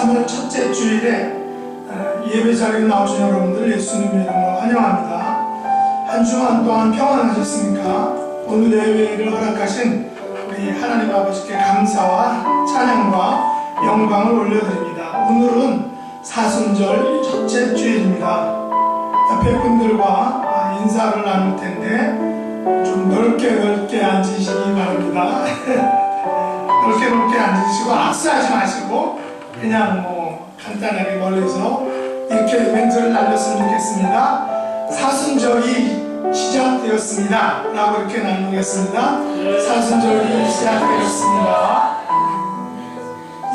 3월 첫째 주일에 예배 자리에 나오신 여러분들 예수님의 이름으로 환영합니다. 한 주간 동안 평안하셨습니까? 오늘 예배를 허락하신 우리 하나님 아버지께 감사와 찬양과 영광을 올려드립니다. 오늘은 사순절 첫째 주일입니다. 옆에 분들과 인사를 나눌 텐데 좀 넓게 앉으시기 바랍니다. 넓게 앉으시고 악수하지 마시고 그냥 간단하게 멀리서 이렇게 멘트를 날렸으면 좋겠습니다. 사순절이 시작되었습니다 라고 이렇게 나누겠습니다. 사순절이 시작되었습니다.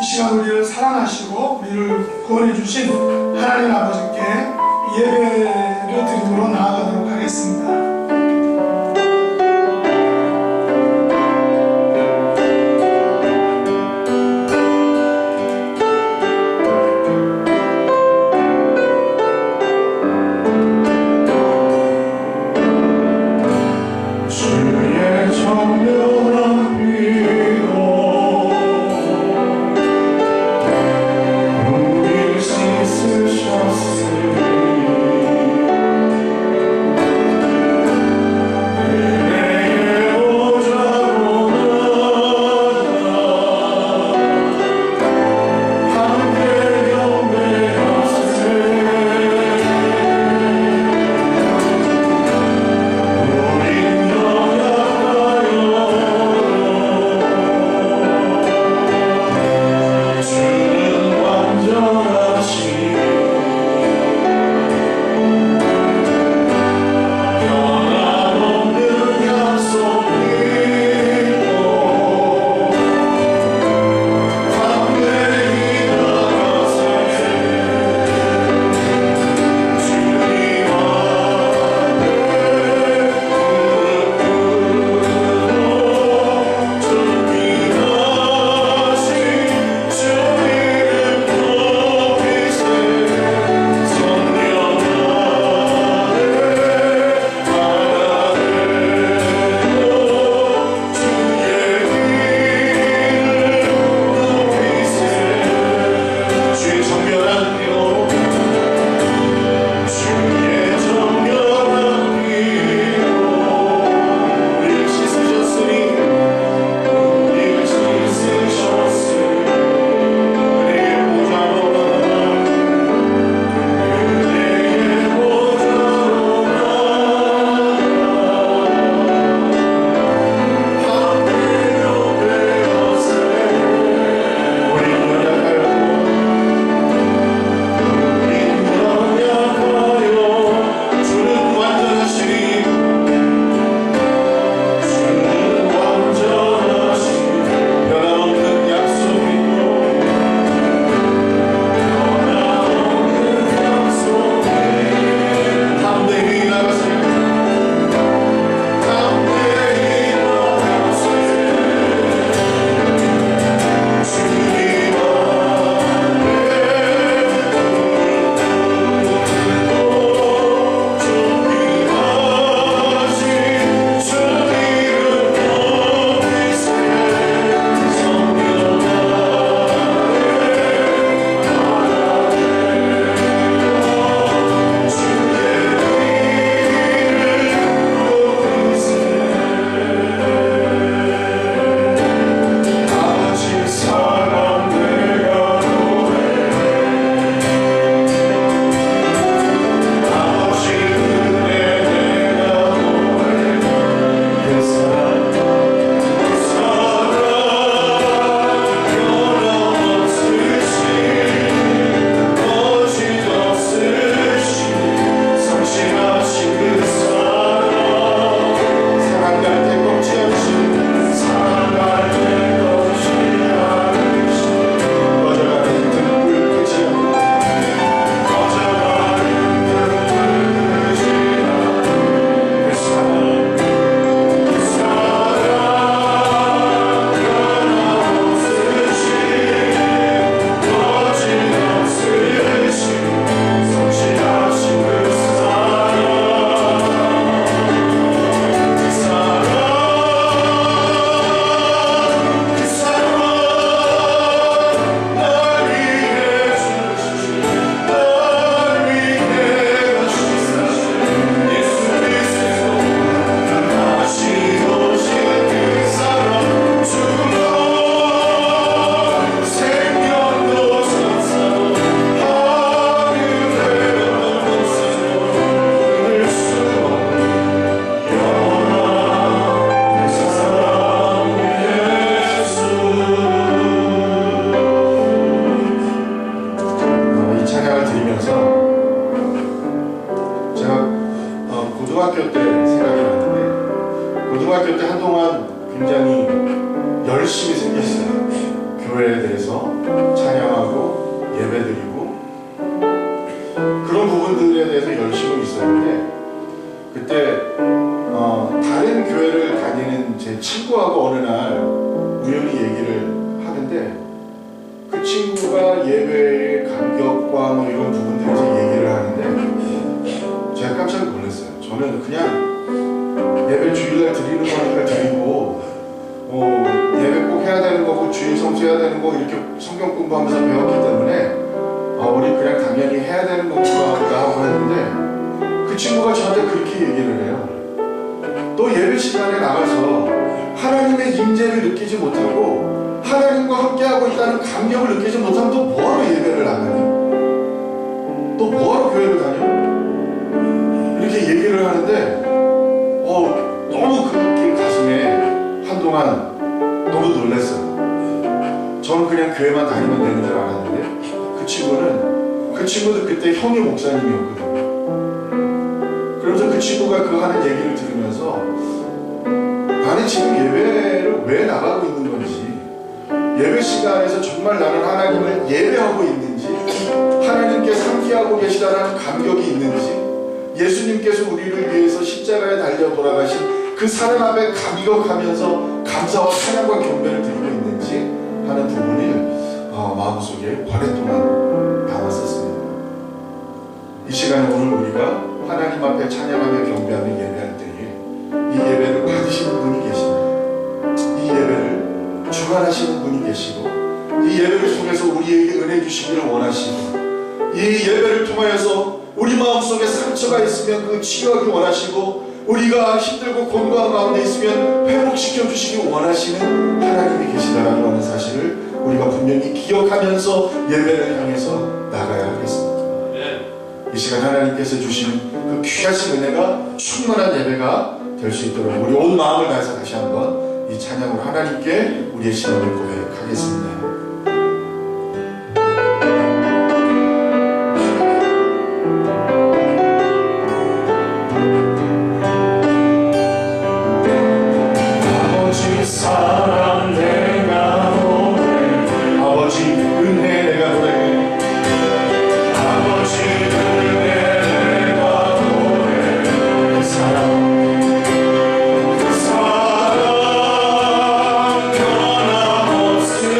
이 시간 우리를 사랑하시고 우리를 구원해 주신 하나님 아버지께 예배를 드리도록 나아가도록 하겠습니다. 고등학교 때 생각이 나는데, 고등학교 때 한동안 굉장히 열심히 생겼어요. 교회에 대해서 찬양하고 예배드리고 그런 부분들에 대해서 열심히 있었는데, 그때 다른 교회를 다니는 제 친구하고 어느 날 우연히 얘기를 하는데, 그 친구가 예배의 감격과 뭐 이런 부분들에서 얘기를 하는데 제가 깜짝 놀랐어요. 저는 그냥 예배 주일날 드리는 거니까 드리고, 예배 꼭 해야 되는 거고 주일 성수해야 되는 거 이렇게 성경 공부하면서 배웠기 때문에 우리 그냥 당연히 해야 되는 건가 하고 했는데, 그 친구가 저한테 그렇게 얘기를 해요. 또 예배 시간에 나가서 하나님의 임재를 느끼지 못하고 하나님과 함께하고 있다는 감격을 느끼지 못하면 또 뭐하러 예배를 나가니? 또 뭐하러 교회를 다녀? 이렇게 얘기를 하는데 너무 그렇게 가슴에 한동안 너무 놀랐어요. 저는 그냥 교회만 다니면 되는 줄 알았는데, 그 친구도 그때 형이 목사님이었거든요. 그러면서 그 친구가 그 하는 얘기를 들으면서 나는 지금 예배를 왜 나가고 있는 건지, 예배 시간에서 정말 나는 하나님을 예배하고 있는지, 하나님께서 함께하고 계시다는 감격이 있는지, 예수님께서 우리를 위해서 십자가에 달려 돌아가신 그 사랑 앞에 감격하면서 감사와 찬양과 경배를 드리고 있는지 하는 부분이 마음속에 오랫동안 남았었습니다. 이 시간에 오늘 우리가 하나님 앞에 찬양하며 경배하며 예배할 때에 이 예배를 받으시는 분이 계십니다. 이 예배를 주관하시는 분이 계시고, 이 예배를 통해서 우리에게 은혜 주시기를 원하시고, 이 예배를 통하여서 우리 마음속에 상처가 있으면 그 치유하기 원하시고, 우리가 힘들고 곤고한 가운데 있으면 회복시켜 주시기 원하시는 하나님이 계시다라는 하는 사실을 우리가 분명히 기억하면서 예배를 향해서 나가야 하겠습니다. 이 시간 하나님께서 주시는 그 귀하신 은혜가 충만한 예배가 될 수 있도록 우리 온 마음을 다해서 다시 한번 이 찬양으로 하나님께 우리의 신앙을 고백하겠습니다. 사랑 변함없으신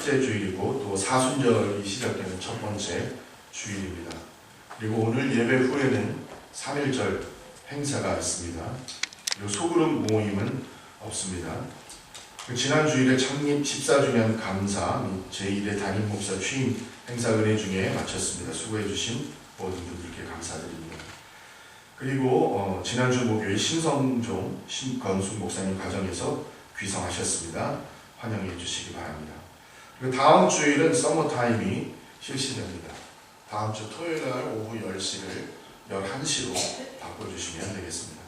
첫째 주일이고 또 사순절이 시작되는 첫 번째 주일입니다. 그리고 오늘 예배 후에는 3.1절 행사가 있습니다. 그리고 소그룹 모임은 없습니다. 지난 주일에 창립 14주년 감사 및 제1회 담임 목사 취임 행사 은혜 중에 마쳤습니다. 수고해 주신 모든 분들께 감사드립니다. 그리고 지난주 목요일 신성종 신건숙 목사님 가정에서 귀성하셨습니다. 환영해 주시기 바랍니다. 그리고 다음 주일은 서머타임이 실시됩니다. 다음 주 토요일날 오후 10시를 11시로 바꿔주시면 되겠습니다.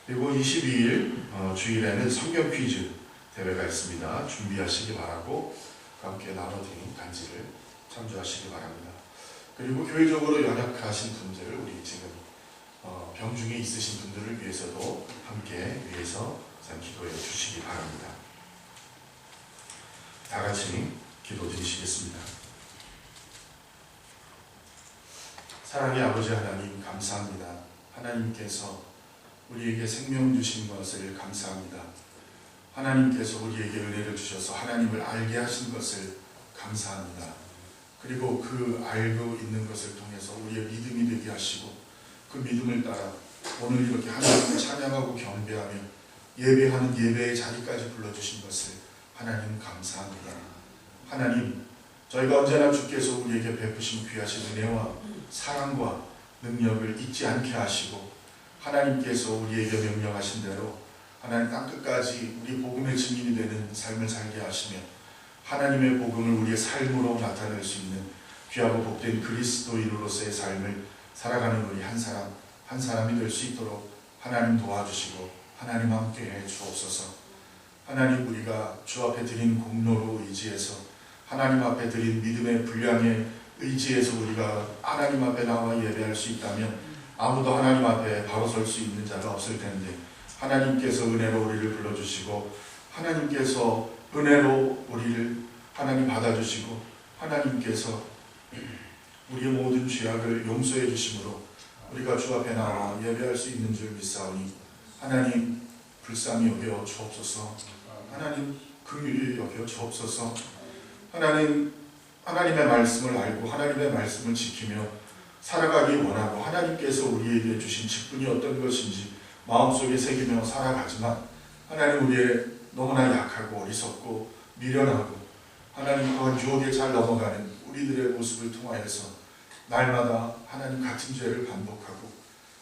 그리고 22일 주일에는 성경 퀴즈 대회가 있습니다. 준비하시기 바라고 함께 나눠드린 간지를 참조하시기 바랍니다. 그리고 교회적으로 연약하신 분들, 우리 지금 병중에 있으신 분들을 위해서도 함께 위해서 기도해 주시기 바랍니다. 다 같이 기도 드리시겠습니다. 사랑의 아버지 하나님 감사합니다. 하나님께서 우리에게 생명 주신 것을 감사합니다. 하나님께서 우리에게 은혜를 주셔서 하나님을 알게 하신 것을 감사합니다. 그리고 그 알고 있는 것을 통해서 우리의 믿음이 되게 하시고 그 믿음을 따라 오늘 이렇게 하나님을 찬양하고 경배하며 예배하는 예배의 자리까지 불러주신 것을 하나님 감사합니다. 하나님, 저희가 언제나 주께서 우리에게 베푸신 귀하신 은혜와 사랑과 능력을 잊지 않게 하시고 하나님께서 우리에게 명령하신 대로 하나님 땅끝까지 우리 복음의 증인이 되는 삶을 살게 하시며 하나님의 복음을 우리의 삶으로 나타낼 수 있는 귀하고 복된 그리스도인으로서의 삶을 살아가는 우리 한 사람 한 사람이 될 수 있도록 하나님 도와주시고 하나님 함께해 주옵소서. 하나님, 우리가 주 앞에 드린 공로로 의지해서 하나님 앞에 드린 믿음의 분량에 의지해서 우리가 하나님 앞에 나와 예배할 수 있다면 아무도 하나님 앞에 바로 설 수 있는 자가 없을 텐데 하나님께서 은혜로 우리를 불러주시고 하나님께서 은혜로 우리를 하나님 받아주시고 하나님께서 우리의 모든 죄악을 용서해 주심으로 우리가 주 앞에 나와 예배할 수 있는 줄 믿사오니 하나님 불쌍히 여겨 주옵소서. 하나님 긍휼히 여겨 주옵소서. 하나님, 하나님의 말씀을 알고 하나님의 말씀을 지키며 살아가기 원하고 하나님께서 우리에게 주신 직분이 어떤 것인지 마음속에 새기며 살아가지만 하나님, 우리의 너무나 약하고 어리석고 미련하고 하나님 그 유혹에 잘 넘어가는 우리들의 모습을 통하여서 날마다 하나님 같은 죄를 반복하고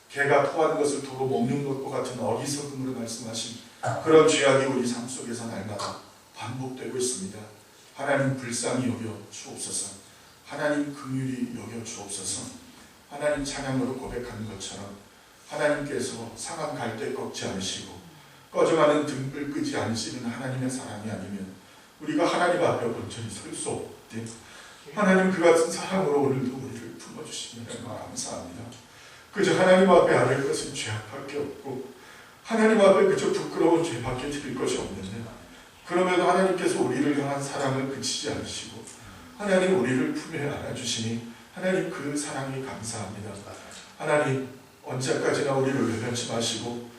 개가 토한 것을 도로 먹는 것과 같은 어리석음으로 말씀하신 그런 죄악이 우리 삶 속에서 날마다 반복되고 있습니다. 하나님 불쌍히 여겨 주옵소서. 하나님 긍휼히 여겨 주옵소서. 하나님 찬양으로 고백하는 것처럼 하나님께서 상한 갈대 꺾지 않으시고 꺼져가는 등불 끄지 않으시는 하나님의 사랑이 아니면 우리가 하나님 앞에 온전히 설 수 없대. 하나님 그 같은 사랑으로 오늘도 우리를 품어주시면 감사합니다. 그저 하나님 앞에 아뢰 것은 죄악밖에 없고 하나님 앞에 그저 부끄러운 죄밖에 드릴 것이 없는데 그럼에도 하나님께서 우리를 향한 사랑을 그치지 않으시고 하나님 우리를 품에 안아주시니 하나님 그 사랑이 감사합니다. 하나님 언제까지나 우리를 외면치 마시고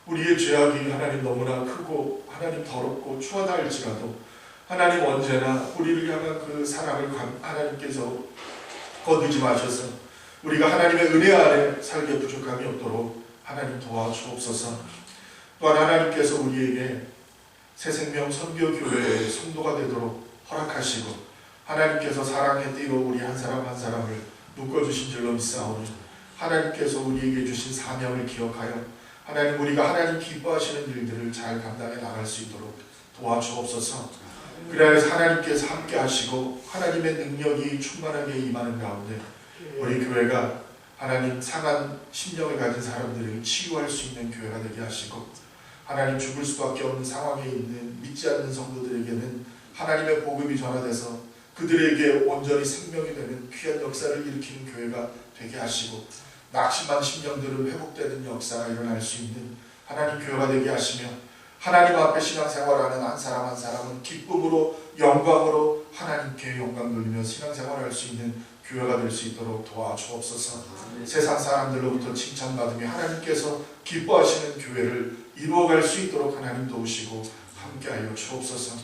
우리의 죄악이 하나님 너무나 크고 하나님 더럽고 추하다 할지라도 하나님 언제나 우리를 향한 그 사랑을 하나님께서 거두지 마셔서 우리가 하나님의 은혜 아래 살게 부족함이 없도록 하나님 도와주옵소서. 또한 하나님께서 우리에게 새생명 선교교회의 성도가 되도록 허락하시고 하나님께서 사랑의 띠로 우리 한 사람 한 사람을 묶어주신 줄로 믿사오니 하나님께서 우리에게 주신 사명을 기억하여 하나님 우리가 하나님 기뻐하시는 일들을 잘 감당해 나갈 수 있도록 도와주옵소서. 그래야 하나님께서 함께 하시고 하나님의 능력이 충만하게 임하는 가운데 우리 교회가 하나님 상한 심령을 가진 사람들을 치유할 수 있는 교회가 되게 하시고 하나님 죽을 수밖에 없는 상황에 있는 믿지 않는 성도들에게는 하나님의 복음이 전화돼서 그들에게 온전히 생명이 되는 귀한 역사를 일으키는 교회가 되게 하시고 낙심한 심령들은 회복되는 역사가 일어날 수 있는 하나님 교회가 되게 하시며 하나님 앞에 신앙생활하는 한 사람 한 사람은 기쁨으로 영광으로 하나님께 영광 돌리며 신앙생활할 수 있는 교회가 될 수 있도록 도와주옵소서. 세상 사람들로부터 칭찬받으며 하나님께서 기뻐하시는 교회를 이루어갈 수 있도록 하나님 도우시고 함께하여 주옵소서.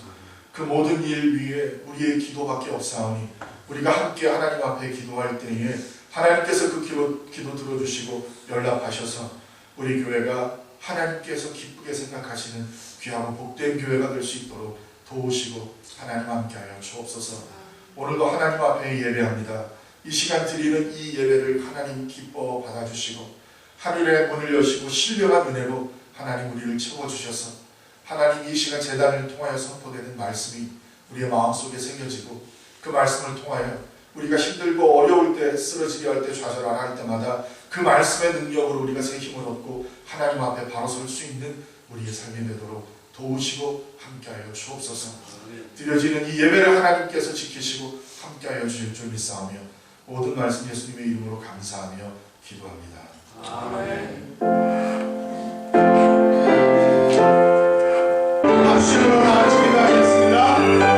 그 모든 일 위에 우리의 기도밖에 없사오니 우리가 함께 하나님 앞에 기도할 때에 하나님께서 그 기도 들어주시고 연락하셔서 우리 교회가 하나님께서 기쁘게 생각하시는 귀하고 복된 교회가 될 수 있도록 도우시고 하나님 함께하여 주옵소서. 오늘도 하나님 앞에 예배합니다. 이 시간 드리는 이 예배를 하나님 기뻐 받아주시고 하늘의 문을 여시고 신령한 은혜로 하나님 우리를 채워주셔서 하나님 이 시간 제단을 통하여 선포되는 말씀이 우리의 마음속에 새겨지고 그 말씀을 통하여 우리가 힘들고 어려울 때, 쓰러지게 할 때, 좌절하라 할 때마다 그 말씀의 능력으로 우리가 새 힘을 얻고 하나님 앞에 바로 설 수 있는 우리의 삶이 되도록 도우시고 함께하여 주옵소서. 드려지는 이 예배를 하나님께서 지키시고 함께하여 주실 줄 믿사오며 모든 말씀 예수님의 이름으로 감사하며 기도합니다. 아멘. 박수로 같이 기도하겠습니다.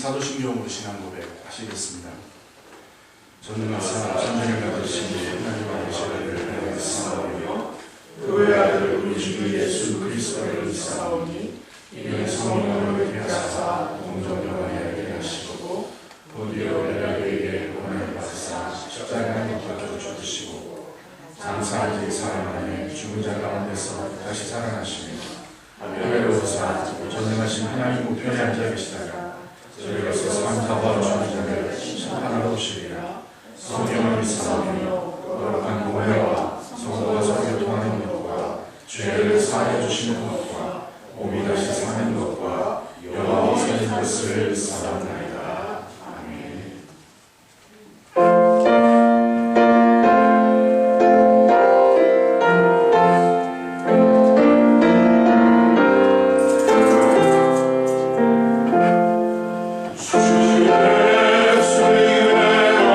사도신경으로 신앙 고백 하시겠습니다. 전능하사 전쟁을 받으신 하나님 아버지를 믿사오며 그의 아들 우리 주 예수 그리스도를 믿사오니 이는 성령으로 계하사 동정녀마리아에게 하시고 본디오 빌라도에게 고난을 받으사 십자가에 못 박혀 죽으시고 장사한 지 사흘 만에 죽은 자 가운데서 다시 살아나시며 하늘로 오사 전능하신 하나님 우편에 앉아 계시다가 저희로서 산타바로 죽은 자를 심판하러 오시리라. 성령을 믿사오며 거룩한 공회와 성도가 서로 교통하는 것과 죄를 사하여 주시는 것과 몸이 다시 사는 것과 영원히 사는 것을 믿사옵나이다. 아멘. 주의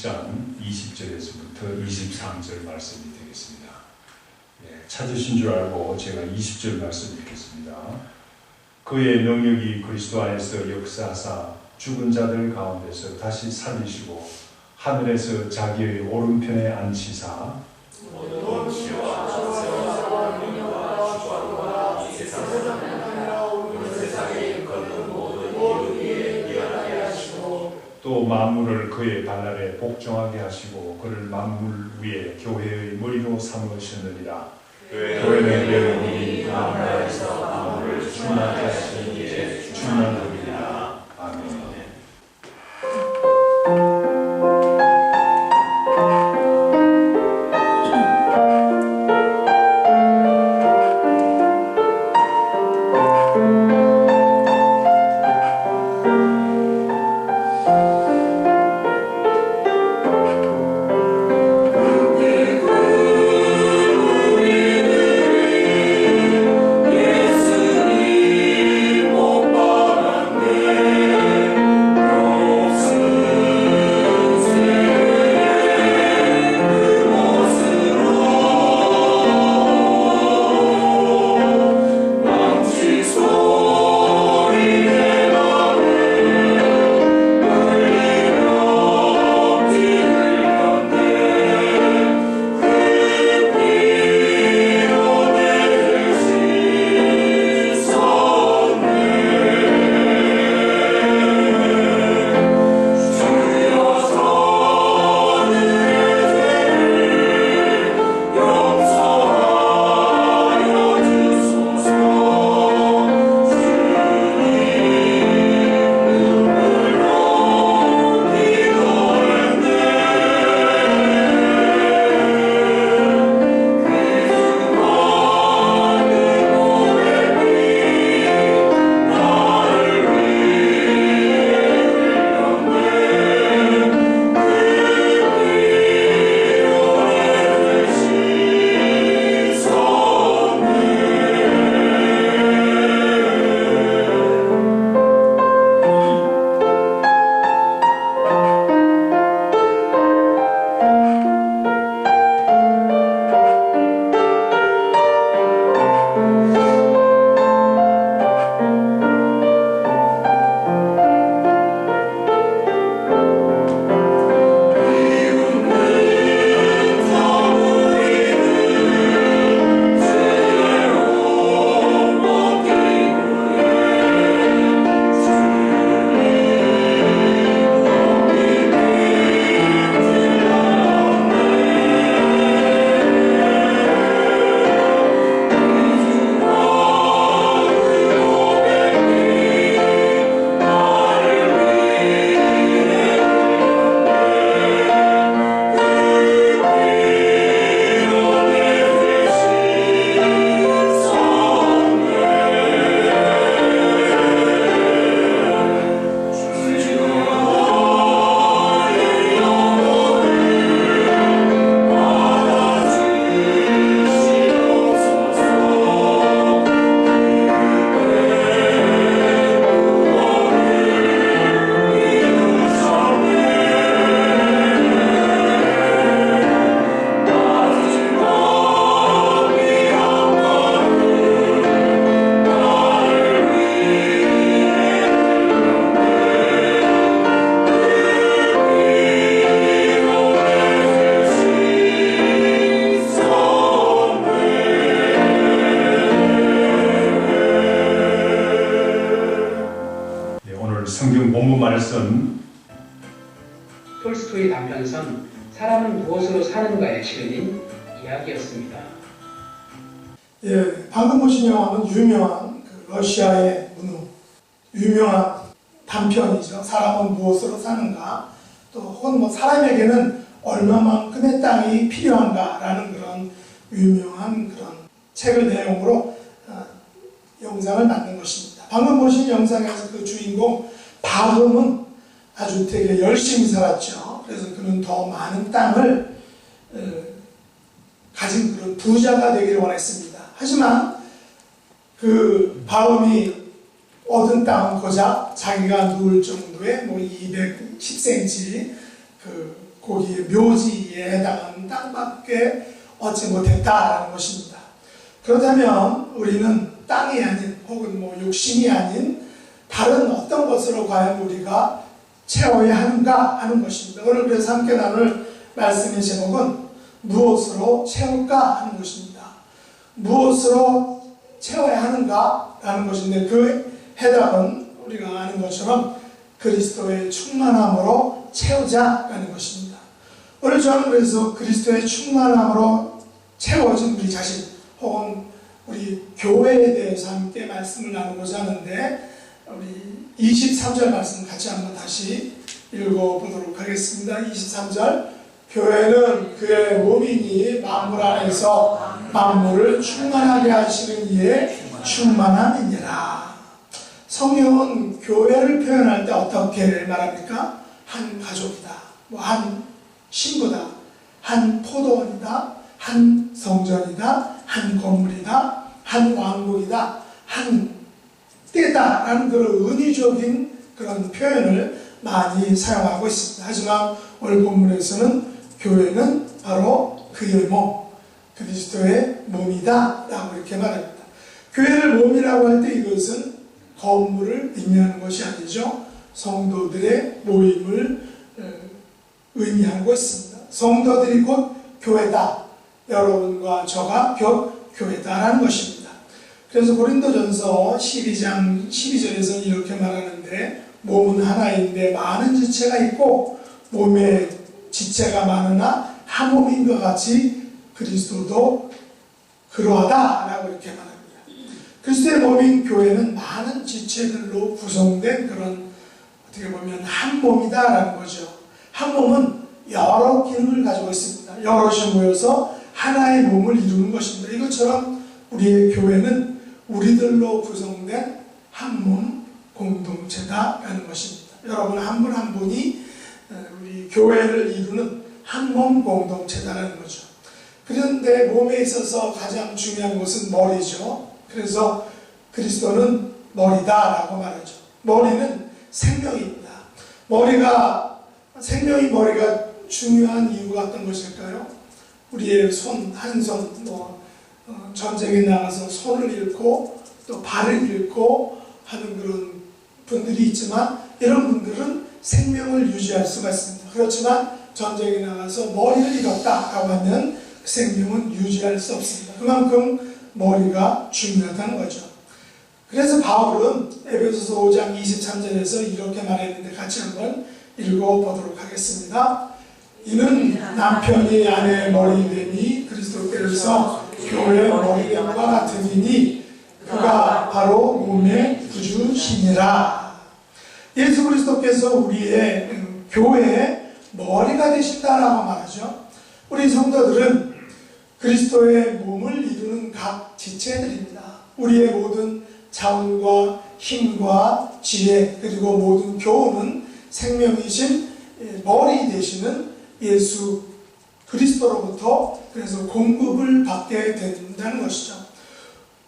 1장 20절에서부터 23절 말씀이 되겠습니다. 찾으신 줄 알고 제가 20절 말씀 읽겠습니다. 그의 능력이 그리스도 안에서 역사하사 죽은 자들 가운데서 다시 살리시고 하늘에서 자기의 오른편에 앉히사 또 만물을 그의 발 아래 복종하게 하시고 그를 만물 위에 교회의 머리로 삼으셨느니라. 교회는 여러분이 하나님에서 만물을 충만하게 하시는 이에 충만하리라. 아멘. 말씀 톨스토이 단편선 사람은 무엇으로 사는가에 실린 이야기였습니다. 예, 방금 보신 영화는 유명한 러시아의 유명한 단편이죠. 사람은 무엇으로 사는가, 또 혹은 사람에게는 얼마만큼의 땅이 필요한가라는 그런 유명한 그런 책을 내용으로 영상을 만든 것입니다. 방금 보신 영상에서 그 주인공 바금은 아주 되게 열심히 살았죠. 그래서 그는 더 많은 땅을 가진 그런 부자가 되기를 원했습니다. 하지만 그 바금이 얻은 땅은 고작 자기가 누울 정도의 210cm 그 거기에 묘지에 해당하는 땅밖에 얻지 못했다라는 것입니다. 그렇다면 우리는 땅이 아닌 혹은 육신이 아닌 다른 어떤 것으로 과연 우리가 채워야 하는가 하는 것입니다. 오늘 그래서 함께 나눌 말씀의 제목은 무엇으로 채울까 하는 것입니다. 무엇으로 채워야 하는가 라는 것인데 그 해답은 우리가 아는 것처럼 그리스도의 충만함으로 채우자라는 것입니다. 오늘 저는 그래서 그리스도의 충만함으로 채워진 우리 자신 혹은 우리 교회에 대해서 함께 말씀을 나누고자 하는데 우리 23절 말씀 같이 한번 다시 읽어보도록 하겠습니다. 23절 교회는 그의 몸이니 만물 안에서 만물을 충만하게 하시는 이의 충만함이니라. 성경은 교회를 표현할 때 어떻게 말합니까? 한 가족이다, 한 신부다, 한 포도원이다, 한 성전이다, 한 건물이다, 한 왕국이다, 한 때다라는 그런 은유적인 그런 표현을 많이 사용하고 있습니다. 하지만 오늘 본문에서는 교회는 바로 그의 몸, 그리스도의 몸이다 라고 이렇게 말합니다. 교회를 몸이라고 할 때 이것은 건물을 의미하는 것이 아니죠. 성도들의 모임을 의미하고 있습니다. 성도들이 곧 교회다. 여러분과 저가 곧 교회다라는 것입니다. 그래서 고린도전서 12장 12절에서는 이렇게 말하는데 몸은 하나인데 많은 지체가 있고 몸에 지체가 많으나 한 몸인 것 같이 그리스도도 그러하다라고 이렇게 말합니다. 그리스도의 몸인 교회는 많은 지체들로 구성된 그런 어떻게 보면 한 몸이다라는 거죠. 한 몸은 여러 기능을 가지고 있습니다. 여럿이 모여서 하나의 몸을 이루는 것입니다. 이것처럼 우리의 교회는 우리들로 구성된 한 몸 공동체다라는 것입니다. 여러분 한 분 한 분이 우리 교회를 이루는 한 몸 공동체다라는 거죠. 그런데 몸에 있어서 가장 중요한 것은 머리죠. 그래서 그리스도는 머리다라고 말하죠. 머리는 생명입니다. 생명이 머리가 중요한 이유가 어떤 것일까요? 우리의 손, 한 손, 전쟁에 나가서 손을 잃고 또 발을 잃고 하는 그런 분들이 있지만 이런 분들은 생명을 유지할 수가 있습니다. 그렇지만 전쟁에 나가서 머리를 잃었다라고 하면 그 생명은 유지할 수 없습니다. 그만큼 머리가 중요하다는 거죠. 그래서 바울은 에베소서 5장 23절에서 이렇게 말했는데 같이 한번 읽어보도록 하겠습니다. 이는 남편이 아내의 머리됨이 그리스도께서 교회의 머리됨과 같으니 그가 바로 몸의 구주시니라. 예수 그리스도께서 우리의 교회의 머리가 되신다라고 말하죠. 우리 성도들은 그리스도의 몸을 이루는 각 지체들입니다. 우리의 모든 자원과 힘과 지혜 그리고 모든 교훈은 생명이신 머리 되시는 예수 그리스도로부터 그래서 공급을 받게 된다는 것이죠.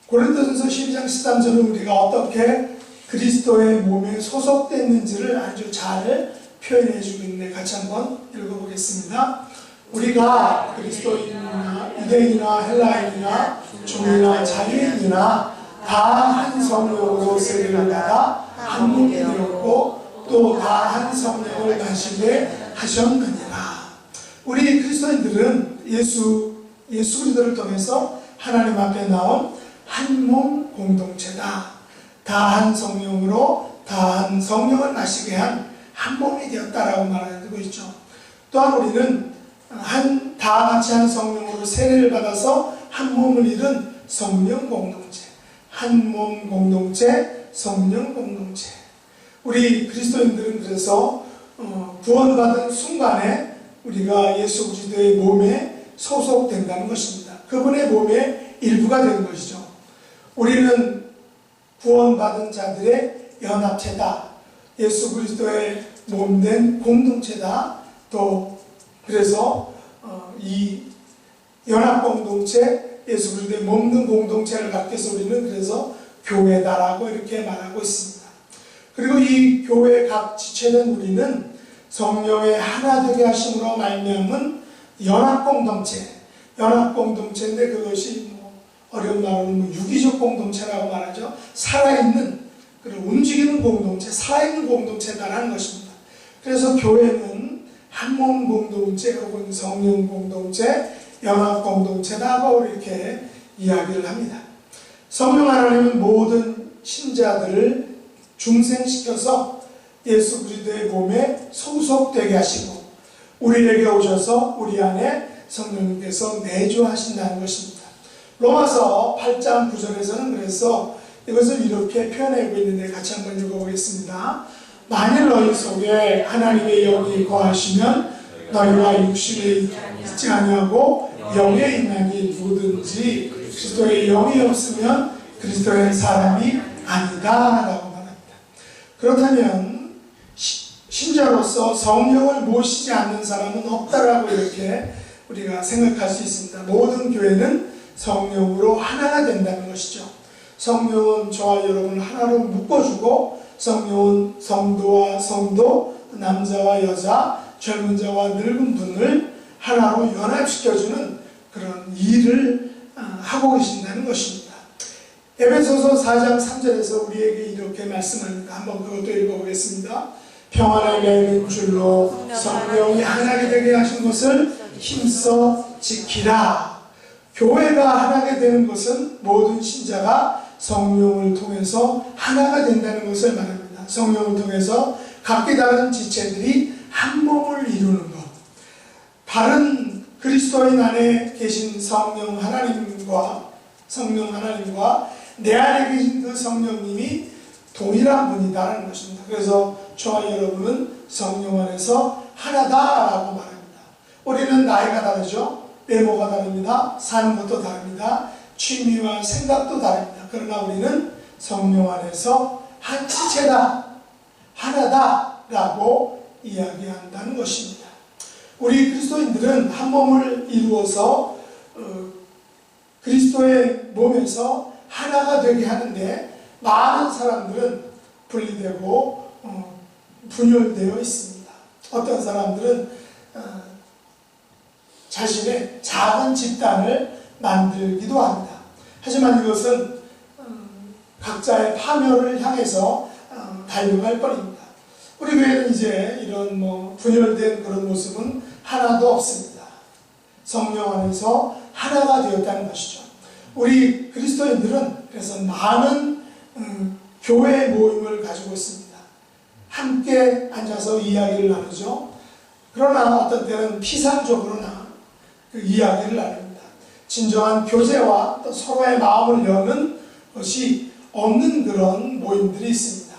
고린도전서 12장 13절은 우리가 어떻게 그리스도의 몸에 소속됐는지를 아주 잘 표현해 주고 있는데 같이 한번 읽어보겠습니다. 우리가 그리스도인이나 유대인이나 헬라인이나 종이나 자유인이나 다 한 성령으로 세례를 받아 한 몸이 되었고 또 다 한 성령을 마시게 하셨느니라. 우리 그리스도인들은 예수 그리스도를 통해서 하나님 앞에 나온 한 몸 공동체다. 다 한 성령으로 다 한 성령을 마시게 한 한 몸이 되었다라고 말하고 있죠. 또한 우리는 다 같이 한 성령으로 세례를 받아서 한 몸을 이룬 성령 공동체, 한 몸 공동체, 성령 공동체. 우리 그리스도인들은 그래서 구원받은 순간에 우리가 예수 그리스도의 몸에 소속된다는 것입니다. 그분의 몸의 일부가 되는 것이죠. 우리는 구원받은 자들의 연합체다. 예수 그리스도의 몸된 공동체다. 또 그래서 이 연합공동체, 예수 그리스도의 몸된 공동체를 갖게 해서 우리는 그래서 교회다라고 이렇게 말하고 있습니다. 그리고 이 교회 각 지체된 우리는 성령의 하나 되게 하심으로 말미암은 연합공동체인데 그것이 어려운 말로는 유기적 공동체라고 말하죠. 살아있는 그런 움직이는 공동체, 살아있는 공동체다라는 것입니다. 그래서 교회는 한 몸 공동체 혹은 성령 공동체, 연합 공동체다고 이렇게 이야기를 합니다. 성령 하나님은 모든 신자들을 중생시켜서 예수 그리스도의 몸에 소속되게 하시고 우리에게 오셔서 우리 안에 성령님께서 내주하신다는 것입니다. 로마서 8장 9절에서는 그래서 이것을 이렇게 표현하고 있는데 같이 한번 읽어보겠습니다. 만일 너희 속에 하나님의 영이 거하시면 너희가 육신에 있지 아니하고 영에 있나니 누구든지 그리스도의 영이 없으면 그리스도의 사람이 아니다 라고 말합니다. 그렇다면 신자로서 성령을 모시지 않는 사람은 없다라고 이렇게 우리가 생각할 수 있습니다. 모든 교회는 성령으로 하나가 된다는 것이죠. 성령은 저와 여러분을 하나로 묶어주고 성령은 성도와 성도, 남자와 여자, 젊은 자와 늙은 분을 하나로 연합시켜주는 그런 일을 하고 계신다는 것입니다. 에베소서 4장 3절에서 우리에게 이렇게 말씀합니다. 한번 그것도 읽어보겠습니다. 평안을 매는 줄로 성령이 하나게 되게 하신 것을 힘써 지키라. 교회가 하나게 되는 것은 모든 신자가 성령을 통해서 하나가 된다는 것을 말합니다. 성령을 통해서 각기 다른 지체들이 한 몸을 이루는 것. 다른 그리스도인 안에 계신 성령 하나님과 내 안에 계신 그 성령님이 동일한 분이다라는 것입니다. 그래서 저와 여러분은 성령 안에서 하나다라고 말합니다. 우리는 나이가 다르죠. 외모가 다릅니다. 사는 것도 다릅니다. 취미와 생각도 다릅니다. 그러나 우리는 성령 안에서 한 지체다, 하나다라고 이야기한다는 것입니다. 우리 그리스도인들은 한 몸을 이루어서 그리스도의 몸에서 하나가 되게 하는데 많은 사람들은 분리되고 분열되어 있습니다. 어떤 사람들은 자신의 작은 집단을 만들기도 합니다. 하지만 이것은 각자의 파멸을 향해서 달려갈 뻔입니다. 우리 교회는 이제 이런 분열된 그런 모습은 하나도 없습니다. 성령 안에서 하나가 되었다는 것이죠. 우리 그리스도인들은 그래서 많은 교회 모임을 가지고 있습니다. 함께 앉아서 이야기를 나누죠. 그러나 어떤 때는 피상적으로나 그 이야기를 나눕니다. 진정한 교제와 또 서로의 마음을 여는 것이 없는 그런 모임들이 있습니다.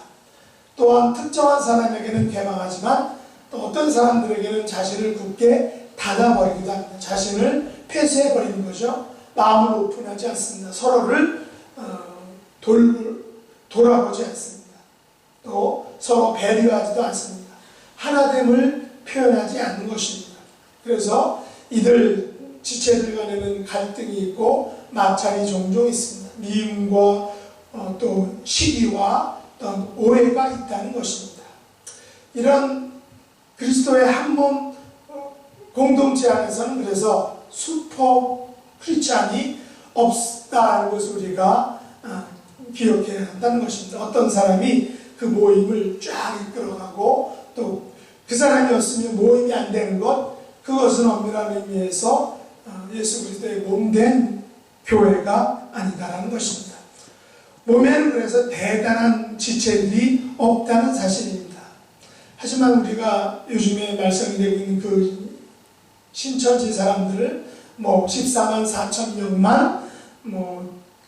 또한 특정한 사람에게는 개방하지만 또 어떤 사람들에게는 자신을 굳게 닫아버리기도 합니다. 자신을 폐쇄해버리는 거죠. 마음을 오픈하지 않습니다. 서로를 돌아보지 않습니다. 또 서로 배려하지도 않습니다. 하나됨을 표현하지 않는 것입니다. 그래서 이들 지체들 간에는 갈등이 있고 마찰이 종종 있습니다. 미움과 또 시기와 또 오해가 있다는 것입니다. 이런 그리스도의 한 몸 공동체 안에서는 그래서 슈퍼 크리스찬이 없다는 것을 우리가 기억해야 한다는 것입니다. 어떤 사람이 그 모임을 쫙 이끌어가고 또 그 사람이 없으면 모임이 안 되는 것, 그것은 엄밀한 의미에서 예수 그리스도의 몸된 교회가 아니다라는 것입니다. 몸에는 그래서 대단한 지체들이 없다는 사실입니다. 하지만 우리가 요즘에 말씀이 되고 있는 그 신천지 사람들을 14만 4천 명만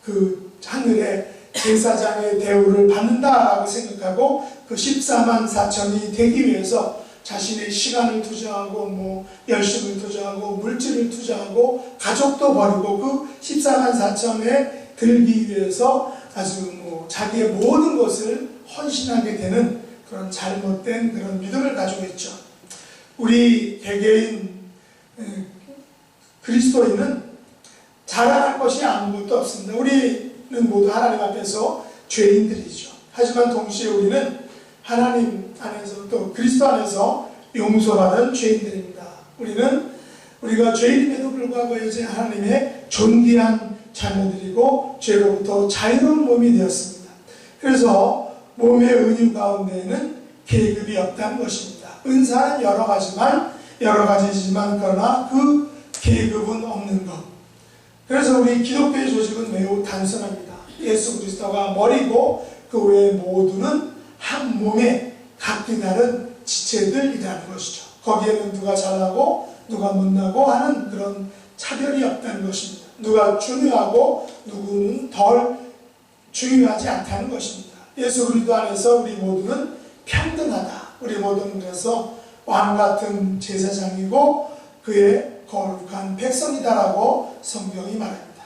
그 하늘의 제사장의 대우를 받는다라고 생각하고 그 14만 4천이 되기 위해서 자신의 시간을 투자하고 열심을 투자하고 물질을 투자하고 가족도 버리고 그 14만 4천에 들기 위해서 아주 자기의 모든 것을 헌신하게 되는 그런 잘못된 그런 믿음을 가지고 있죠. 우리 개개인 그리스도인은 자랑할 것이 아무것도 없습니다. 우리는 모두 하나님 앞에서 죄인들이죠. 하지만 동시에 우리는 하나님 안에서 또 그리스도 안에서 용서받은 죄인들입니다. 우리가 죄인임에도 불구하고 이제 하나님의 존귀한 자녀들이고 죄로부터 자유로운 몸이 되었습니다. 그래서 몸의 은유 가운데에는 계급이 없다는 것입니다. 은사는 여러 가지지만 그러나 그 계급은 없는 것. 그래서 우리 기독교의 조직은 매우 단순합니다. 예수 그리스도가 머리고 그 외의 모두는 한 몸의 각기 다른 지체들이라는 것이죠. 거기에는 누가 잘나고 누가 못나고 하는 그런 차별이 없다는 것입니다. 누가 중요하고 누구는 덜 중요하지 않다는 것입니다. 예수 그리스도 안에서 우리 모두는 평등하다. 우리 모두는 그래서 왕같은 제사장이고 그의 거룩한 백성이다라고 성경이 말합니다.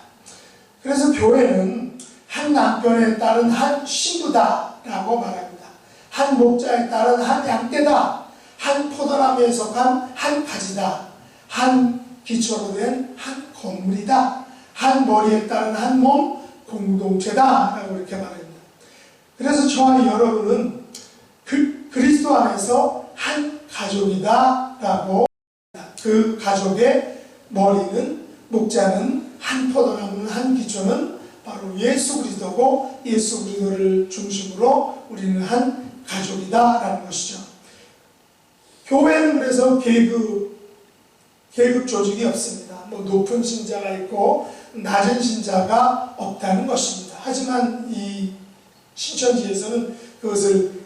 그래서 교회는 한 남편에 따른 한 신부다라고 말합니다. 한 목자에 따른 한 양떼다. 한 포도나무에 속한 한 가지다. 한 기초로 된 한 건물이다. 한 머리에 따른 한 몸 공동체다 라고 이렇게 말합니다. 그래서 저와 여러분은 그리스도 안에서 한 가족이다 라고, 그 가족의 머리는, 목자는, 한 포도나무는, 한 기초는 바로 예수 그리스도고, 예수 그리스도를 중심으로 우리는 한 가족이다 라는 것이죠. 교회는 그래서 계급 조직이 없습니다. 높은 신자가 있고 낮은 신자가 없다는 것입니다. 하지만 이 신천지에서는 그것을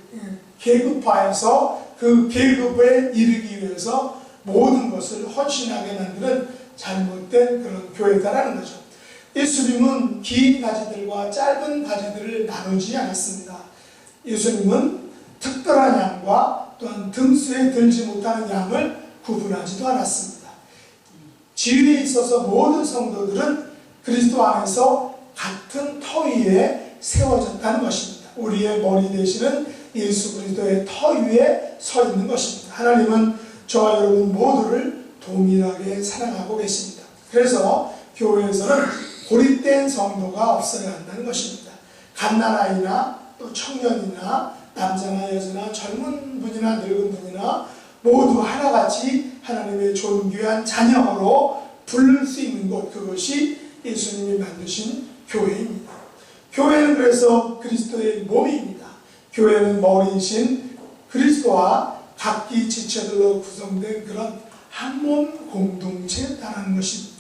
계급화해서 그 계급에 이르기 위해서 모든 것을 헌신하게 만드는 잘못된 그런 교회다라는 거죠. 예수님은 긴 바지들과 짧은 바지들을 나누지 않았습니다. 예수님은 특별한 양과 또한 등수에 들지 못하는 양을 구분하지도 않았습니다. 지위에 있어서 모든 성도들은 그리스도 안에서 같은 터 위에 세워졌다는 것입니다. 우리의 머리 되시는 예수 그리스도의 터 위에 서 있는 것입니다. 하나님은 저와 여러분 모두를 동일하게 사랑하고 계십니다. 그래서 교회에서는 고립된 성도가 없어야 한다는 것입니다. 갓난아이나 또 청년이나 남자나 여자나 젊은 분이나 늙은 분이나 모두 하나같이 하나님의 존귀한 자녀로 부를 수 있는 것, 그것이 예수님이 만드신 교회입니다. 교회는 그래서 그리스도의 몸입니다. 교회는 머리이신 그리스도와 각기 지체들로 구성된 그런 한 몸 공동체라는 것입니다.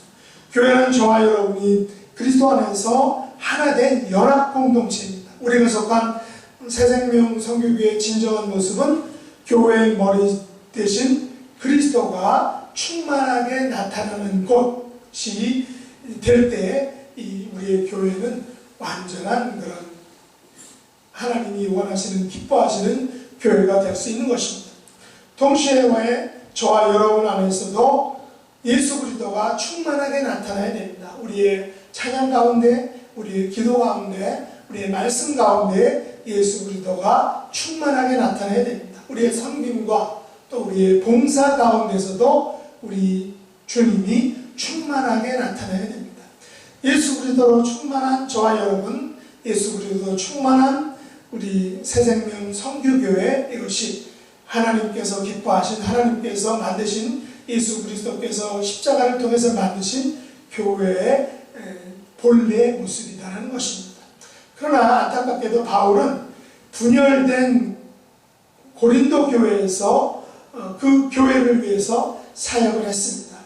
교회는 저와 여러분이 그리스도 안에서 하나 된 연합 공동체입니다. 우리가 속한 새생명 선교교회의 진정한 모습은 교회의 머리 대신 그리스도가 충만하게 나타나는 곳이 될 때 우리의 교회는 완전한 그런 하나님이 원하시는, 기뻐하시는 교회가 될 수 있는 것입니다. 동시에 왜 저와 여러분 안에서도 예수 그리스도가 충만하게 나타나야 됩니다. 우리의 찬양 가운데, 우리의 기도 가운데, 우리의 말씀 가운데 예수 그리스도가 충만하게 나타나야 됩니다. 우리의 섬김과 또 우리의 봉사 가운데서도 우리 주님이 충만하게 나타나야 됩니다. 예수 그리스도로 충만한 저와 여러분, 예수 그리스도로 충만한 우리 새생명 선교교회, 이것이 하나님께서 기뻐하신, 하나님께서 만드신, 예수 그리스도께서 십자가를 통해서 만드신 교회의 본래의 모습이라는 것입니다. 그러나 안타깝게도 바울은 분열된 고린도 교회에서 그 교회를 위해서 사역을 했습니다.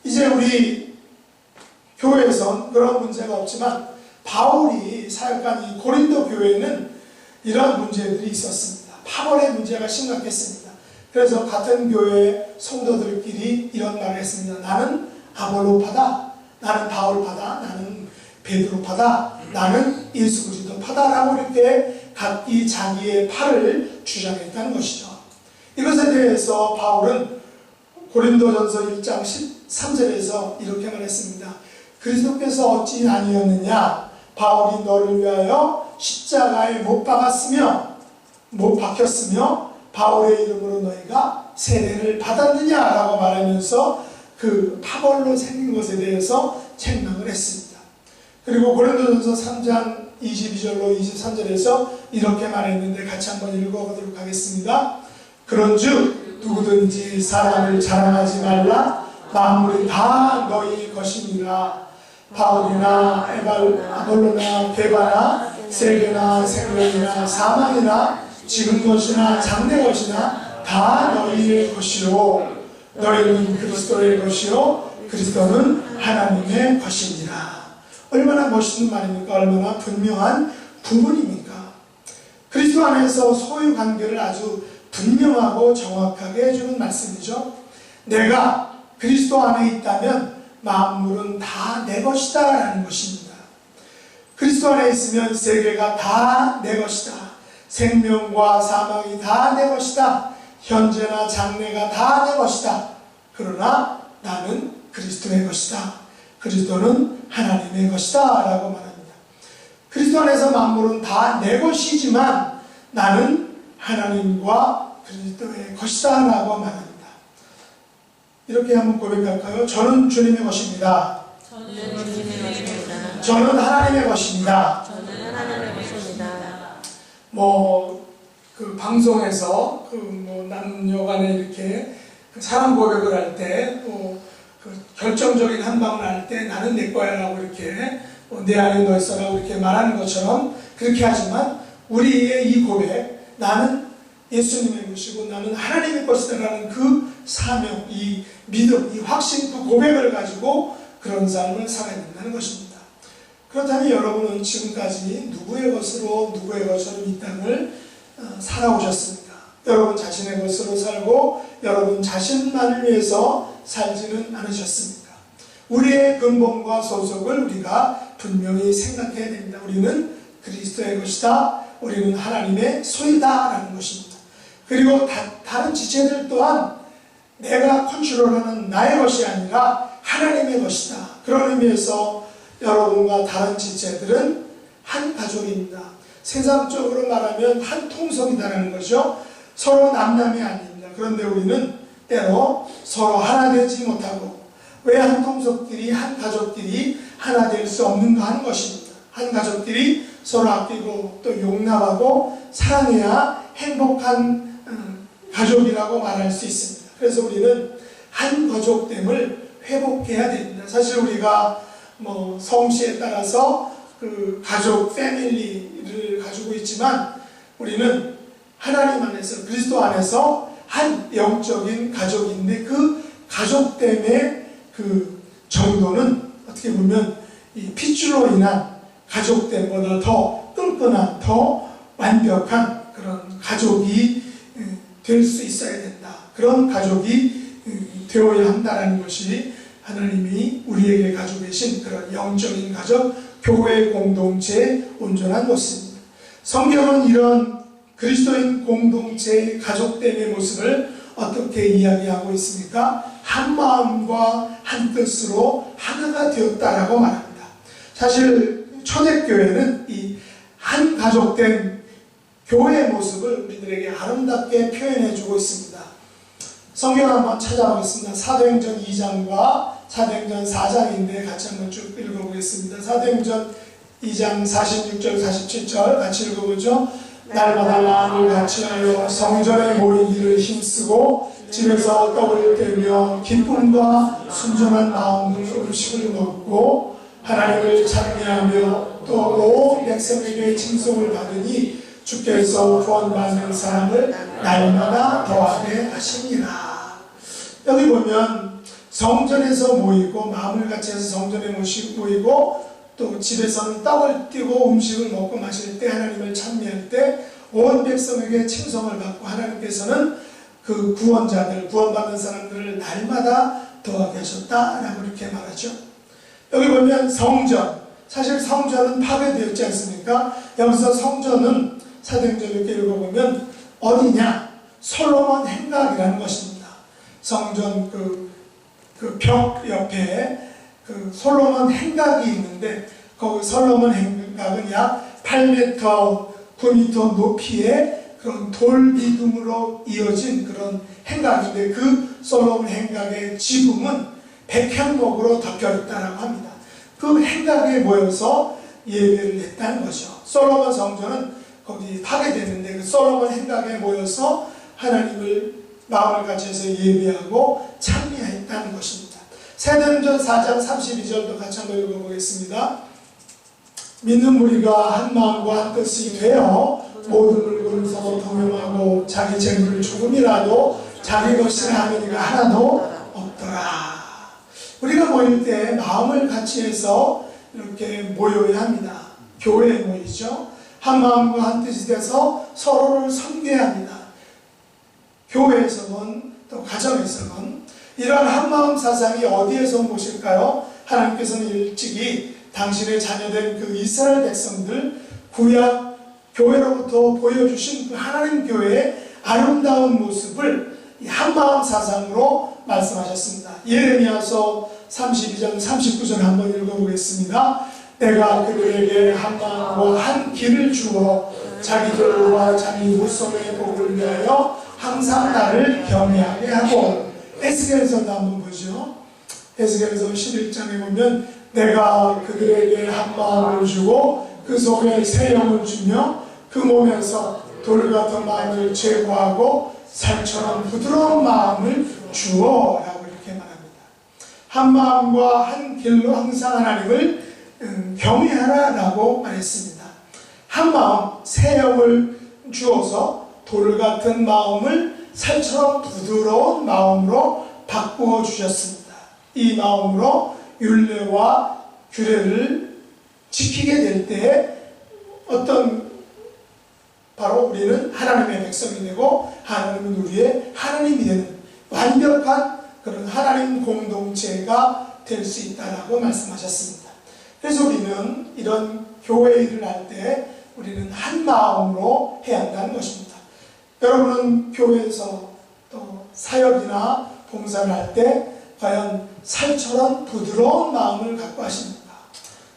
이제 우리 교회에선 그런 문제가 없지만 바울이 사역한 이 고린도 교회는 이런 문제들이 있었습니다. 파벌의 문제가 심각했습니다. 그래서 같은 교회 성도들끼리 이런 말을 했습니다. 나는 아볼로파다, 나는 바울파다, 나는 베드로파다, 나는 예수 그리스도파다 라고 이렇게 각기 자기의 파를 주장했다는 것이죠. 이것에 대해서 바울은 고린도전서 1장 13절에서 이렇게 말했습니다. 그리스도께서 어찌 아니었느냐? 바울이 너를 위하여 십자가에 못 박혔으며 바울의 이름으로 너희가 세례를 받았느냐라고 말하면서 그 파벌로 생긴 것에 대해서 책망을 했습니다. 그리고 고린도전서 3장 22절로 23절에서 이렇게 말했는데 같이 한번 읽어보도록 하겠습니다. 그런즉 누구든지 사람을 자랑하지 말라. 만물이 다 너희 것이니라. 바울이나 아볼로나 게바나 세계나 생명이나 사망이나 지금 것이나 장래 것이나 다 너희의 것이요 너희는 그리스도의 것이요 그리스도는 하나님의 것이니라. 얼마나 멋있는 말입니까? 얼마나 분명한 부분입니까? 그리스도 안에서 소유 관계를 아주 분명하고 정확하게 해주는 말씀이죠. 내가 그리스도 안에 있다면 만물은 다 내 것이다 라는 것입니다. 그리스도 안에 있으면 세계가 다 내 것이다. 생명과 사망이 다 내 것이다. 현재나 장래가 다 내 것이다. 그러나 나는 그리스도의 것이다. 그리스도는 하나님의 것이다 라고 말합니다. 그리스도 안에서 만물은 다 내 것이지만 나는 하나님과 그리스도의 것이다 라고 말합니다. 이렇게 한번 고백할까요? 저는 주님의 것입니다. 저는 하나님의 것입니다. 그 방송에서 남녀간에 이렇게 사랑 고백을 할 때, 그 결정적인 한 방을 할 때 나는 내 거야라고 이렇게 내 안에 너 있어라고 이렇게 말하는 것처럼 그렇게 하지만 우리의 이 고백, 나는 예수님의 것이고 나는 하나님의 것이다라는 그 사명, 이 믿음, 이 확신, 그 고백을 가지고 그런 삶을 살아야 된다는 것입니다. 그렇다면 여러분은 지금까지 누구의 것으로 누구의 것처럼 이 땅을 살아오셨습니까? 여러분 자신의 것으로 살고 여러분 자신만을 위해서 살지는 않으셨습니까? 우리의 근본과 소속을 우리가 분명히 생각해야 됩니다. 우리는 그리스도의 것이다. 우리는 하나님의 소유다 라는 것입니다. 그리고 다른 지체들 또한 내가 컨트롤하는 나의 것이 아니라 하나님의 것이다. 그런 의미에서 여러분과 다른 지체들은 한 가족입니다. 세상적으로 말하면 한 통속이다라는 거죠. 서로 남남이 아닙니다. 그런데 우리는 때로 서로 하나 되지 못하고 왜 한 통속끼리 한 가족끼리 하나 될 수 없는가 하는 것입니다. 한 가족끼리 서로 아끼고 또 용납하고 사랑해야 행복한 가족이라고 말할 수 있습니다. 그래서 우리는 한 가족됨을 회복해야 됩니다. 사실 우리가 성씨에 따라서 그 가족, 패밀리를 가지고 있지만 우리는 하나님 안에서, 그리스도 안에서 한 영적인 가족인데 그 가족됨의 그 정도는 어떻게 보면 이 핏줄로 인한 가족됨보다 더 끈끈한, 더 완벽한 그런 가족이 될 수 있어야 된다. 그런 가족이 되어야 한다는 것이 하나님이 우리에게 가지고 계신 그런 영적인 가족, 교회 공동체의 온전한 모습입니다. 성경은 이런 그리스도인 공동체의 가족됨의 모습을 어떻게 이야기하고 있습니까? 한 마음과 한 뜻으로 하나가 되었다라고 말합니다. 사실 초대교회는 이 한 가족된 교회의 모습을 우리들에게 아름답게 표현해주고 있습니다. 성경 한번 찾아보겠습니다. 사도행전 2장과 사도행전 4장인데 같이 한번 쭉 읽어보겠습니다. 사도행전 2장 46절 47절 같이 읽어보죠. 날마다 마음을 같이하여 성전에 모이기를 힘쓰고 집에서 떡을 떼며 기쁨과 순전한 마음으로 음식을 먹고 하나님을 찬미하며 또 온 백성에게 칭송을 받으니 주께서 구원받는 사람을 날마다 더하게 하시니라. 여기 보면 성전에서 모이고 마음을 같이해서 성전에 모이고 또 집에서는 떡을 띄고 음식을 먹고 마실 때 하나님을 찬미할 때 온 백성에게 칭송을 받고 하나님께서는 그 구원자들, 구원받는 사람들을 날마다 더하게 하셨다라고 이렇게 말하죠. 여기 보면 성전, 사실 성전은 파괴되었지 않습니까? 여기서 성전은 사도행전 이렇게 읽어보면 어디냐? 솔로몬 행각이라는 것입니다. 성전 그 벽 옆에 그 솔로몬 행각이 있는데 거기 솔로몬 행각은 약 8m, 9m 높이의 그런 돌 기둥으로 이어진 그런 행각인데 그 솔로몬 행각의 지붕은 백향목으로 덮여 있다고 합니다. 그 행각에 모여서 예배를 했다는 거죠. 솔로몬 성전은 거기 파괴됐는데 그 솔로몬 행각에 모여서 하나님을 마음을 같이해서 예배하고 찬미했다는 것입니다. 사도행전 4장 32절도 같이 한번 읽어보겠습니다. 믿는 무리가 한 마음과 한 뜻이 되어 모든 물건을 서로 동용하고 자기 재물을 조금이라도 자기 것이라 하는 이가 하나도 없더라. 우리가 모일 때 마음을 같이 해서 이렇게 모여야 합니다. 교회에 모이죠. 한 마음과 한 뜻이 돼서 서로를 섬겨야 합니다. 교회에서는 또 가정에서는 이러한 한마음 사상이 어디에서 온 것일까요? 하나님께서는 일찍이 당신의 자녀된 그 이스라엘 백성들 구약 교회로부터 보여주신 그 하나님 교회의 아름다운 모습을 이 한마음 사상으로 말씀하셨습니다. 예레미야서 32장 39절 한번 읽어보겠습니다. 내가 그들에게 한 마음과 한 길을 주어 자기들과 자기 후손의 복을 위하여 항상 나를 경외하게 하고. 에스겔서도 한번 보죠. 에스겔서 11장에 보면 내가 그들에게 한 마음을 주고 그 속에 새 영을 주며 그 몸에서 돌 같은 마음을 제거하고 살처럼 부드러운 마음을 주어 라고 이렇게 말합니다. 한 마음과 한 길로 항상 하나님을 경외하라 라고 말했습니다. 한 마음, 새 영을 주어서 돌 같은 마음을 살처럼 부드러운 마음으로 바꾸어 주셨습니다. 이 마음으로 율례와 규례를 지키게 될 때 바로 우리는 하나님의 백성이 되고 하나님은 우리의 하나님이 되는 완벽한 그런 하나님 공동체가 될 수 있다라고 말씀하셨습니다. 그래서 우리는 이런 교회 일을 할 때 우리는 한 마음으로 해야 한다는 것입니다. 여러분은 교회에서 또 사역이나 봉사를 할 때 과연 살처럼 부드러운 마음을 갖고 하십니까?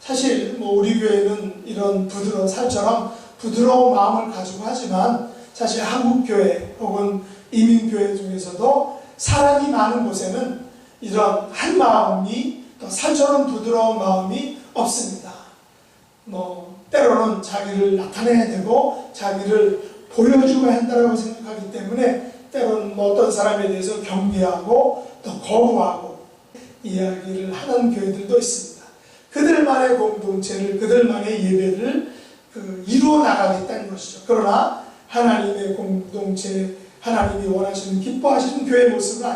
사실 우리 교회는 이런 살처럼 부드러운 마음을 가지고 하지만 사실 한국 교회 혹은 이민 교회 중에서도 사람이 많은 곳에는 이런 한 마음이 또 살처럼 부드러운 마음이 없습니다. 때로는 자기를 나타내야 되고 자기를 보여줘야 한다고 생각하기 때문에 때로는 어떤 사람에 대해서 경계하고 또 거부하고 이야기를 하는 교회들도 있습니다. 그들만의 공동체를, 그들만의 예배를 이루어 나가겠다는 것이죠. 그러나 하나님의 공동체, 하나님이 원하시는 기뻐하시는 교회 모습은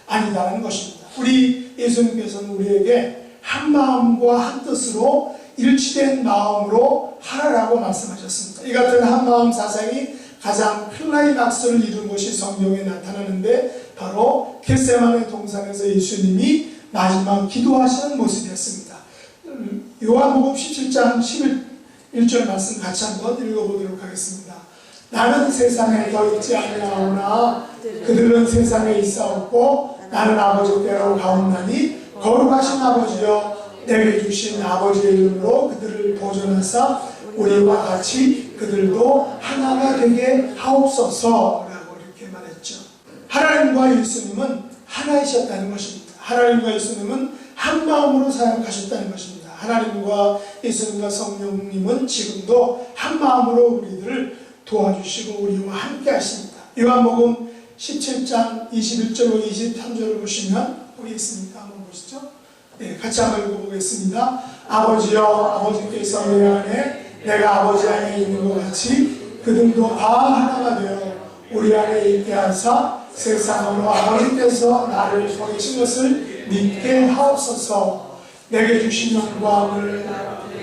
아니다는 것입니다. 우리 예수님께서는 우리에게 한 마음과 한 뜻으로 일치된 마음으로 하라라고 말씀하셨습니다. 이 같은 한마음 사상이 가장 클라이막스를 이룬 것이 성경에 나타나는데 바로 겟세마네 동산에서 예수님이 마지막 기도하시는 모습이었습니다. 요한복음 17장 11절 말씀 같이 한번 읽어보도록 하겠습니다. 나는 세상에 더 있지 아니하오나 그들은 세상에 있사옵고 나는 아버지께로 가옵나니 거룩하신 아버지여 내게 주신 아버지의 이름으로 그들을 보존하사 우리와 같이 그들도 하나가 되게 하옵소서 라고 이렇게 말했죠. 하나님과 예수님은 하나이셨다는 것입니다. 하나님과 예수님은 한 마음으로 사역하셨다는 것입니다. 하나님과 예수님과 성령님은 지금도 한 마음으로 우리들을 도와주시고 우리와 함께 하십니다. 요한복음 17장 21절로 23절을 보시면 거기 있습니다. 한번 보시죠. 네, 같이 한번 읽어보겠습니다. 아버지여, 아버지께서 내 안에 내가 아버지 안에 있는 것 같이 그들도 다 하나가 되어 우리 안에 있게 하사 세상으로 아버지께서 나를 보내신 것을 믿게 하옵소서. 내게 주신 영광을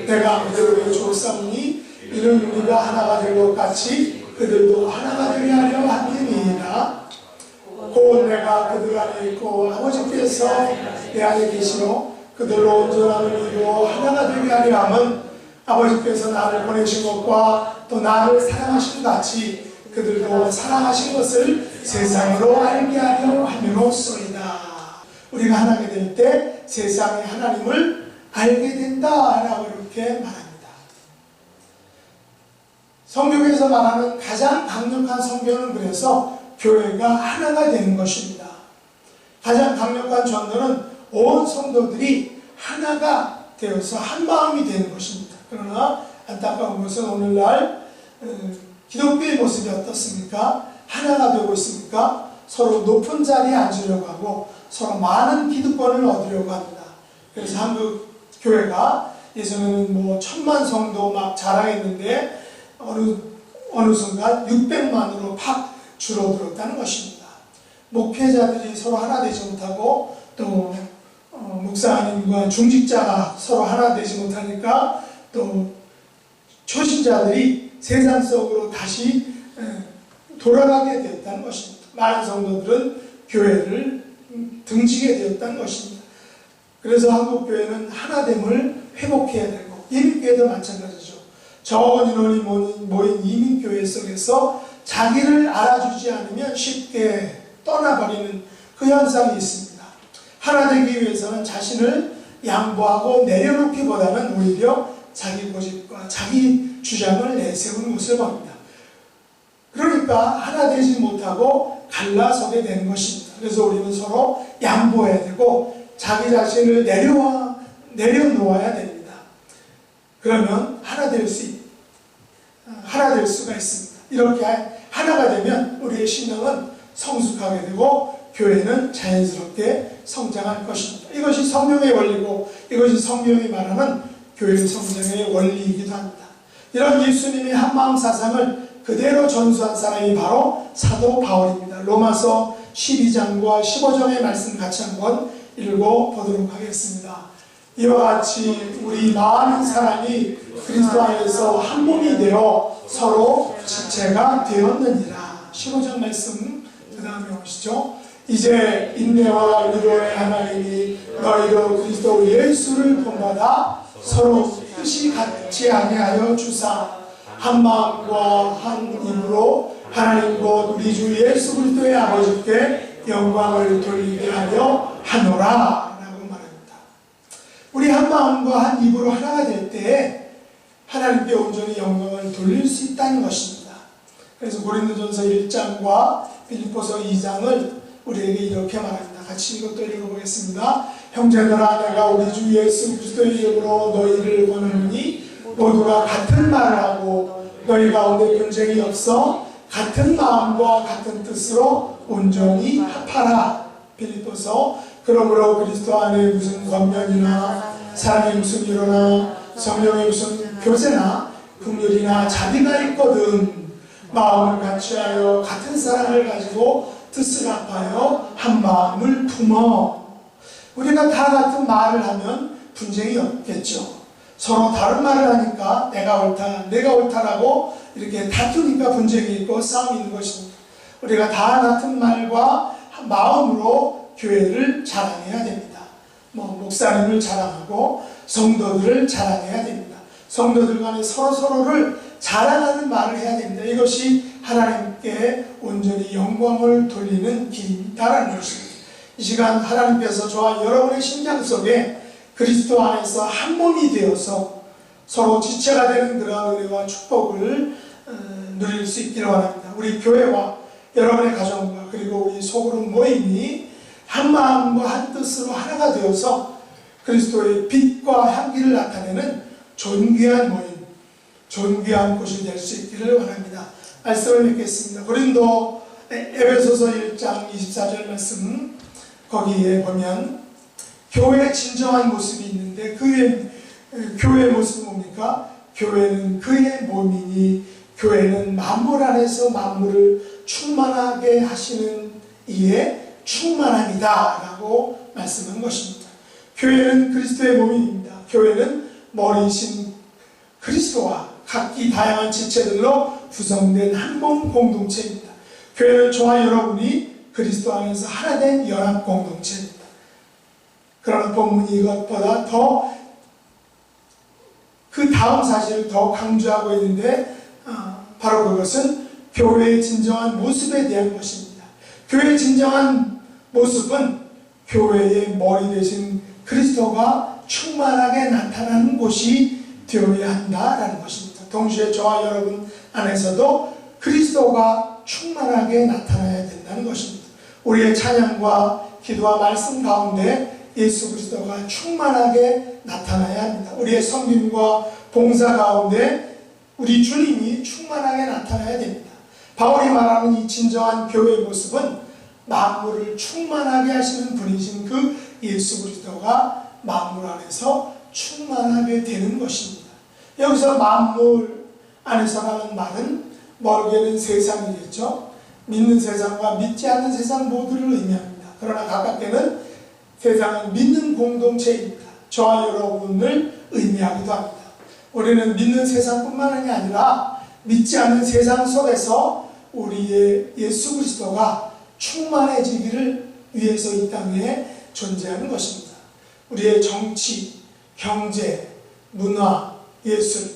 내가 그들에게 주었사오니 이는 우리가 하나가 될 것 같이 그들도 하나가 되게 하려 함이니이다. 곧 내가 그들 안에 있고 아버지께서 내 안에 계시며 그들로 온전함을 이루어 하나가 되게 하려 함은 아버지께서 나를 보내신 것과 또 나를 사랑하신 같이 그들도 사랑하신 것을 세상으로 알게 하려 함이로소이다. 우리가 하나가 될 때 세상의 하나님을 알게 된다라고 이렇게 말합니다. 성경에서 말하는 가장 강력한 성경은 그래서 교회가 하나가 되는 것입니다. 가장 강력한 전도는 온 성도들이 하나가 되어서 한 마음이 되는 것입니다. 그러나 안타까운 것은 오늘날 기독교의 모습이 어떻습니까? 하나가 되고 있습니까? 서로 높은 자리에 앉으려고 하고 서로 많은 기득권을 얻으려고 합니다. 그래서 한국 교회가 예전에는 뭐 1000만 성도 막 자랑했는데 어느 순간 600만으로 팍 줄어들었다는 것입니다. 목회자들이 서로 하나 되지 못하고 또 목사님과 중직자가 서로 하나 되지 못하니까 또 초신자들이 세상 속으로 다시 돌아가게 되었다는 것입니다. 많은 성도들은 교회를 등지게 되었다는 것입니다. 그래서 한국교회는 하나됨을 회복해야 되고 이민교회도 마찬가지죠. 적은 인원이 모인 이민교회 속에서 자기를 알아주지 않으면 쉽게 떠나버리는 그 현상이 있습니다. 하나 되기 위해서는 자신을 양보하고 내려놓기보다는 오히려 자기 고집과 자기 주장을 내세우는 것을 봅니다. 그러니까 하나 되지 못하고 갈라서게 되는 것입니다. 그래서 우리는 서로 양보해야 되고 자기 자신을 내려놓아야 됩니다. 그러면 하나 될 수가 있습니다. 이렇게 하나가 되면 우리의 신앙은 성숙하게 되고 교회는 자연스럽게 성장할 것입니다. 이것이 성령의 원리고 이것이 성령이 말하는 교회 성장의 원리이기도 합니다. 이런 예수님의 한마음 사상을 그대로 전수한 사람이 바로 사도 바울입니다. 로마서 12장과 15장의 말씀 같이 한번 읽어보도록 하겠습니다. 이와 같이 우리 많은 사람이 그리스도 안에서 한 몸이 되어 서로 지체가 되었느니라. 15장 말씀 그 다음에 오시죠. 이제 인내와 위로의 하나님이 너희로 그리스도 예수를 본받아 서로 뜻이 같지 아니하여 주사 한 마음과 한 입으로 하나님 곧 우리 주 예수 그리스도의 아버지께 영광을 돌리게 하려 하노라 라고 말합니다. 우리 한 마음과 한 입으로 하나가 될 때에 하나님께 온전히 영광을 돌릴 수 있다는 것입니다. 그래서 고린도전서 1장과 빌립보서 2장을 우리에게 이렇게 말합니다. 같이 이것도 읽어보겠습니다. 형제들아 내가 우리 주 예수 그리스도의 이름으로 너희를 권하노니 모두가 같은 말을 하고 너희 가운데 분쟁이 없어 같은 마음과 같은 뜻으로 온전히 합하라. 빌립보서 그러므로 그리스도 안에 무슨 권면이나 사랑의 무슨 위로나 성령의 무슨 교제나 긍휼이나 자비가 있거든 마음을 같이하여 같은 사랑을 가지고 뜻을 합하여 한 마음을 품어. 우리가 다 같은 말을 하면 분쟁이 없겠죠. 서로 다른 말을 하니까 내가 옳다라고 이렇게 다투니까 분쟁이 있고 싸움이 있는 것입니다. 우리가 다 같은 말과 마음으로 교회를 자랑해야 됩니다. 목사님을 자랑하고 성도들을 자랑해야 됩니다. 성도들 간에 서로를 자랑하는 말을 해야 됩니다. 이것이 하나님께 온전히 영광을 돌리는 길이다라는 것입니다. 이 시간 하나님께서 저와 여러분의 심장 속에 그리스도 안에서 한 몸이 되어서 서로 지체가 되는 그러한 은혜와 축복을 누릴 수 있기를 원합니다. 우리 교회와 여러분의 가정과 그리고 우리 소그룹 모임이 한 마음과 한 뜻으로 하나가 되어서 그리스도의 빛과 향기를 나타내는 존귀한 모임, 존귀한 곳이 될 수 있기를 원합니다. 말씀을 읽겠습니다. 고린도 에베소서 1장 24절 말씀 거기에 보면 교회의 진정한 모습이 있는데 교회의 모습은 뭡니까? 교회는 그의 몸이니 교회는 만물 안에서 만물을 충만하게 하시는 이의 충만함이다 라고 말씀한 것입니다. 교회는 그리스도의 몸입니다. 교회는 머리이신 그리스도와 각기 다양한 지체들로 구성된 한 몸 공동체입니다. 교회는 저와 여러분이 그리스도 안에서 하나 된 연합 공동체입니다. 그러나 본문이 이것보다 더 그 다음 사실을 더 강조하고 있는데 바로 그것은 교회의 진정한 모습에 대한 것입니다. 교회의 진정한 모습은 교회의 머리 대신 그리스도가 충만하게 나타나는 곳이 되어야 한다라는 것입니다. 동시에 저와 여러분 안에서도 그리스도가 충만하게 나타나야 된다는 것입니다. 우리의 찬양과 기도와 말씀 가운데 예수 그리스도가 충만하게 나타나야 합니다. 우리의 섬김과 봉사 가운데 우리 주님이 충만하게 나타나야 됩니다. 바울이 말하는 이 진정한 교회의 모습은 만물을 충만하게 하시는 분이신 그 예수 그리스도가 만물 안에서 충만하게 되는 것입니다. 여기서 만물 안에서라는 말은 멀게는 세상이겠죠. 믿는 세상과 믿지 않는 세상 모두를 의미합니다. 그러나 가깝게는 세상은 믿는 공동체입니다. 저와 여러분을 의미하기도 합니다. 우리는 믿는 세상뿐만이 아니라 믿지 않는 세상 속에서 우리의 예수 그리스도가 충만해지기를 위해서 이 땅에 존재하는 것입니다. 우리의 정치, 경제, 문화, 예술,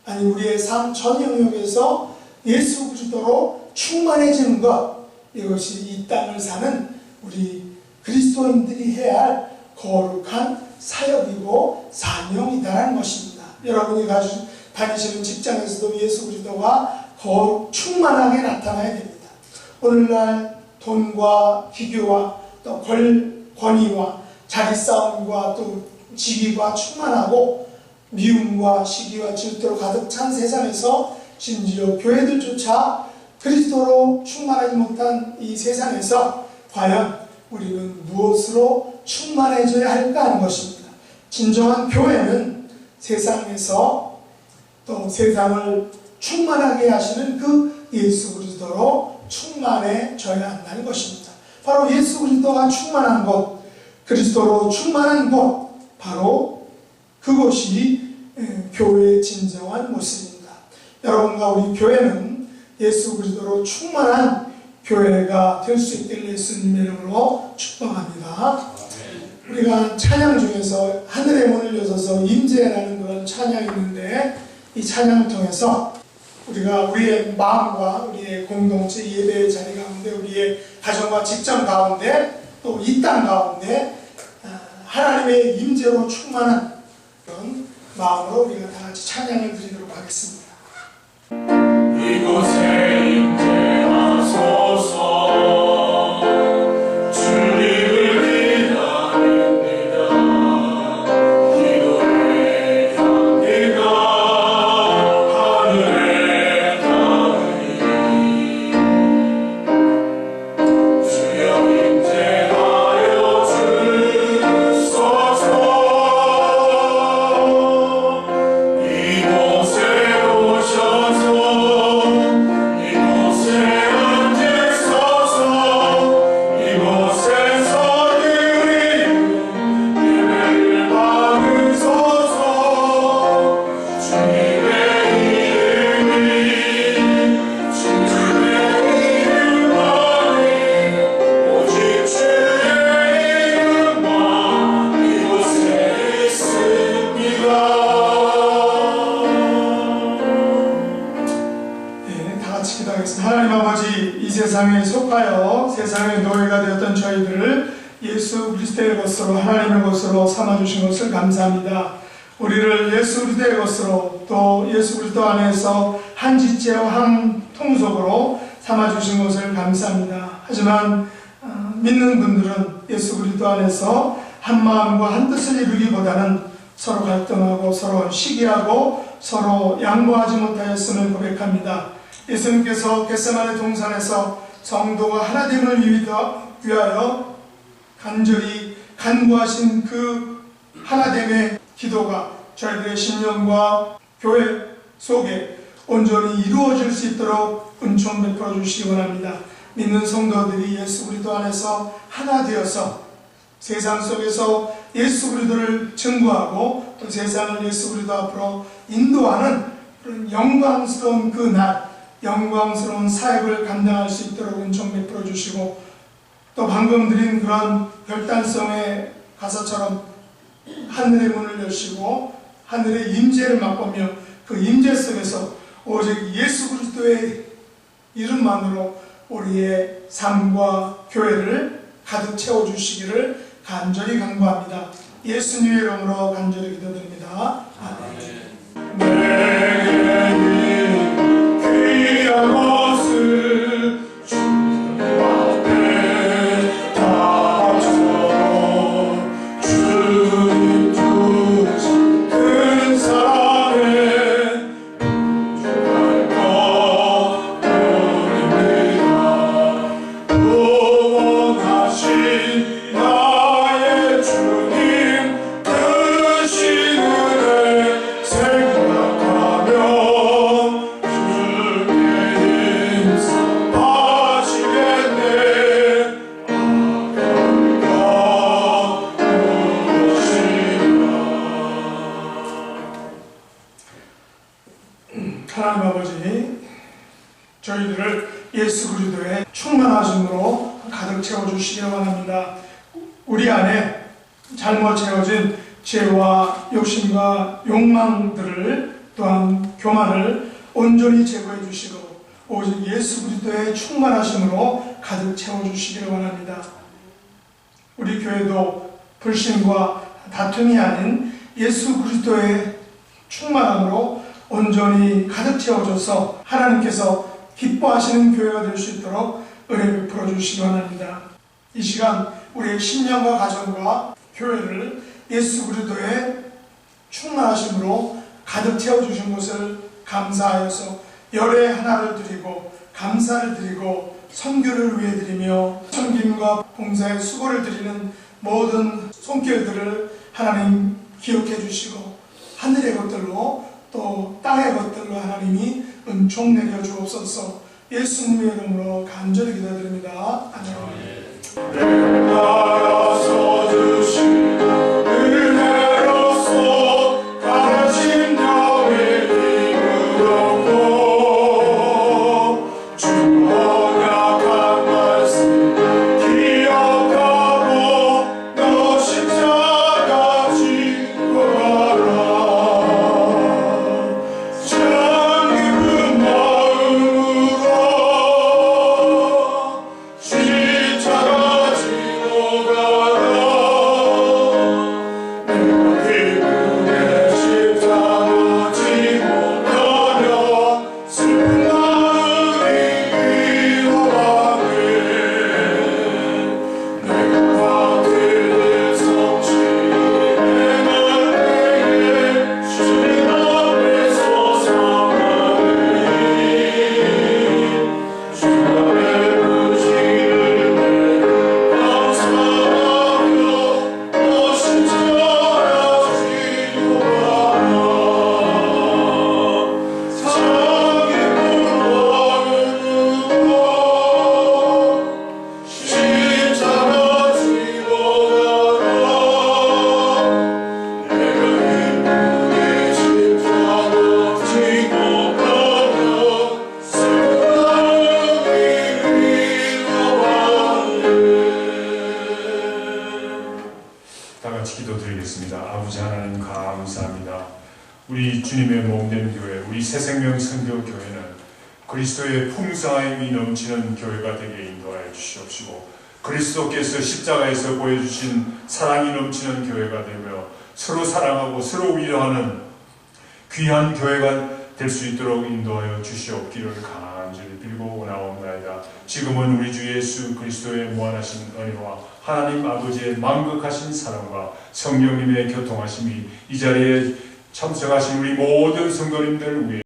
아니 우리의 삶 전 영역에서 예수 그리스도로 충만해지는 것, 이것이 이 땅을 사는 우리 그리스도인들이 해야 할 거룩한 사역이고 사명이다라는 것입니다. 여러분이 다니시는 직장에서도 예수 그리스도가 거룩 충만하게 나타나야 됩니다. 오늘날 돈과 기교와 또 권위와 자리 싸움과 또 직위가 충만하고 미움과 시기와 질투로 가득 찬 세상에서 심지어 교회들조차 그리스도로 충만하지 못한 이 세상에서 과연 우리는 무엇으로 충만해져야 할까 하는 것입니다. 진정한 교회는 세상에서 또 세상을 충만하게 하시는 그 예수 그리스도로 충만해져야 한다는 것입니다. 바로 예수 그리스도가 충만한 것, 그리스도로 충만한 것, 바로 그것이 교회의 진정한 모습입니다. 여러분과 우리 교회는 예수 그리스도로 충만한 교회가 될 수 있기를 예수님의 이름으로 축복합니다. 우리가 찬양 중에서 하늘의 문을 여서서 임재라는 그런 찬양이 있는데, 이 찬양을 통해서 우리가 우리의 마음과 우리의 공동체 예배의 자리 가운데, 우리의 가정과 직장 가운데, 또 이 땅 가운데 하나님의 임재로 충만한 그런 마음으로 우리가 다 같이 찬양을 드리도록 하겠습니다. 이곳에 임재하소서. 주님을 기다립니다. 기도의 향기가 하늘에 닿으니 주여 임재하여 주소서. 이곳에 오셔서 하나님 아버지, 이 세상에 속하여 세상의 노예가 되었던 저희들을 예수 그리스도의 것으로, 하나님의 것으로 삼아주신 것을 감사합니다. 우리를 예수 그리스도의 것으로, 또 예수 그리스도 안에서 한 지체와 한 통속으로 삼아주신 것을 감사합니다. 하지만 믿는 분들은 예수 그리스도 안에서 한 마음과 한 뜻을 이루기보다는 서로 갈등하고 서로 시기하고 서로 양보하지 못하였음을 고백합니다. 예수님께서 겟세마네 동산에서 성도가 하나됨을 위하여 간절히 간구하신 그 하나됨의 기도가 저희들의 신령과 교회 속에 온전히 이루어질 수 있도록 은총 베풀어 주시기 원합니다. 믿는 성도들이 예수 그리스도 안에서 하나 되어서 세상 속에서 예수 그리스도를 증거하고 또 세상을 예수 그리스도 앞으로 인도하는 그런 영광스러운 그 날, 영광스러운 사역을 감당할 수 있도록 은총 베풀어 주시고, 또 방금 드린 그런 결단성의 가사처럼 하늘의 문을 여시고 하늘의 임재를 맛보며 그 임재 속에서 오직 예수 그리스도의 이름만으로 우리의 삶과 교회를 가득 채워주시기를 간절히 간구합니다. 예수님의 이름으로 간절히 기도드립니다. 아멘. 귀한 것을 주님 앞에 바쳐 주님 두신 큰 사랑에 만족할 것 뿐입니다. 채워주시기를 원합니다. 우리 안에 잘못 채워진 죄와 욕심과 욕망들을 또한 교만을 온전히 제거해 주시고 오직 예수 그리스도의 충만하심으로 가득 채워주시기를 원합니다. 우리 교회도 불신과 다툼이 아닌 예수 그리스도의 충만함으로 온전히 가득 채워져서 하나님께서 기뻐하시는 교회가 될 수 있도록 은혜 베풀어 주시기 원합니다. 이 시간 우리의 신령과 가정과 교회를 예수 그리스도의 충만하심으로 가득 채워주신 것을 감사하여서 열의 하나를 드리고 감사를 드리고 선교를 위해 드리며 섬김과 봉사의 수고를 드리는 모든 손길들을 하나님 기억해 주시고 하늘의 것들로 또 땅의 것들로 하나님이 은총 내려 주옵소서. 예수님의 이름으로 간절히 기도드립니다. 아멘. 나라서 주신 은혜로서 가진 너의 힘을 얻고 주 언약한 말씀 기억하고 너 십자가 지고 가라. 참 기쁜 마음으로 십자가 지고 가라. 내가 기쁘게 십자가 지고 가면 슬픈 마음이 위로하네. 내가 받을 성취의 날에 주님 앞에서 살아가리. 주 앞에 부시를 감사하며 너 십자가 지고 가라. 참 기쁜 마음으로 십자가 지고 가라. 내가 기쁘게 십자가 지고 가면 슬픈 마음이 위로하네. 다 같이 기도드리겠습니다. 아버지 하나님 감사합니다. 우리 주님의 몸된 교회, 우리 새생명 선교교회는 그리스도의 풍성한 힘이 넘치는 교회가 되게 인도하여 주시옵시고 그리스도께서 십자가에서 보여주신 사랑이 넘치는 교회가 되며 서로 사랑하고 서로 위로하는 귀한 교회가 될 수 있도록 인도하여 주시옵기를 간절히 빌고 나옵나이다. 지금은 우리 주 예수 그리스도의 무한하신 은혜와 하나님 아버지의 만극하신 사랑과 성령님의 교통하심이 이 자리에 참석하신 우리 모든 성도님들 위해